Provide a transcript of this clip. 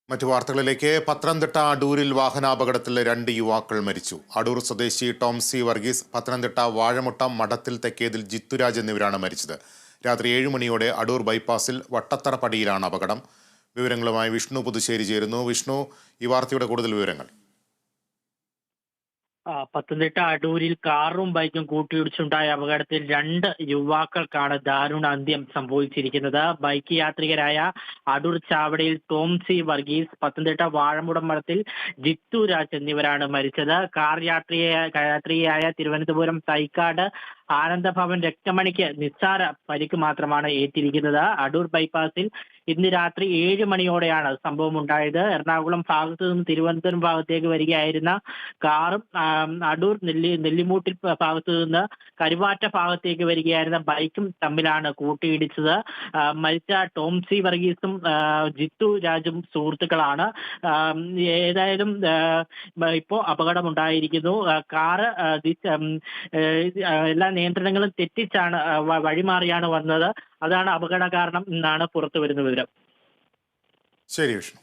മറ്റു വാർത്തകളിലേക്ക്. പത്തനംതിട്ട അടൂരിൽ വാഹനാപകടത്തിൽ 2 യുവാക്കൾ മരിച്ചു. അടൂർ സ്വദേശി ടോംസി വർഗീസ്, പത്തനംതിട്ട വാഴമുട്ടം മഠത്തിൽ തെക്കേതിൽ ജിത്തുരാജ് എന്നിവരാണ് മരിച്ചത്. രാത്രി 7 മണിയോടെ അടൂർ ബൈപ്പാസിൽ വട്ടത്തറ പടിയിലാണ് അപകടം. വിവരങ്ങളുമായി വിഷ്ണു പുതുശ്ശേരി ചേരുന്നു. വിഷ്ണു, ഈ വാർത്തയുടെ കൂടുതൽ വിവരങ്ങൾ. പത്തനംതിട്ട അടൂരിൽ കാറും ബൈക്കും കൂട്ടിയിടിച്ചുണ്ടായ അപകടത്തിൽ 2 യുവാക്കൾക്കാണ് ദാരുണ അന്ത്യം സംഭവിച്ചിരിക്കുന്നത്. ബൈക്ക് യാത്രികരായ അടൂർ ചാവടിയിൽ ടോംസി വർഗീസ്, പത്തനംതിട്ട വാഴമുടം മഠത്തിൽ ജിത്തു രാജ് എന്നിവരാണ് മരിച്ചത്. കാർ യാത്രികയായ തിരുവനന്തപുരം തൈക്കാട് ആനന്ദഭവൻ രക്തമണിക്ക് നിസ്സാര പരിക്ക് മാത്രമാണ് ഏറ്റിരിക്കുന്നത്. അടൂർ ബൈപ്പാസിൽ ഇന്ന് രാത്രി 7 മണിയോടെയാണ് സംഭവം ഉണ്ടായത്. എറണാകുളം ഭാഗത്തു നിന്ന് തിരുവനന്തപുരം ഭാഗത്തേക്ക് വരികയായിരുന്ന കാറും അടൂർ നെല്ലിമൂട്ടിൽ ഭാഗത്തു നിന്ന് കരുവാറ്റ ഭാഗത്തേക്ക് വരികയായിരുന്ന ബൈക്കും തമ്മിലാണ് കൂട്ടിയിടിച്ചത്. മരിച്ച ടോംസി വർഗീസും ജിത്തു രാജും സുഹൃത്തുക്കളാണ്. ഏതായാലും ഇപ്പോൾ അപകടമുണ്ടായിരിക്കുന്നു. കാറ് എല്ലാ നിയന്ത്രണങ്ങളും തെറ്റിച്ചാണ് വഴിമാറിയാണ് വന്നത്. അതാണ് അപകട കാരണം എന്നാണ് പുറത്തു വരുന്ന വിവരം. ശരി വിഷ്ണു.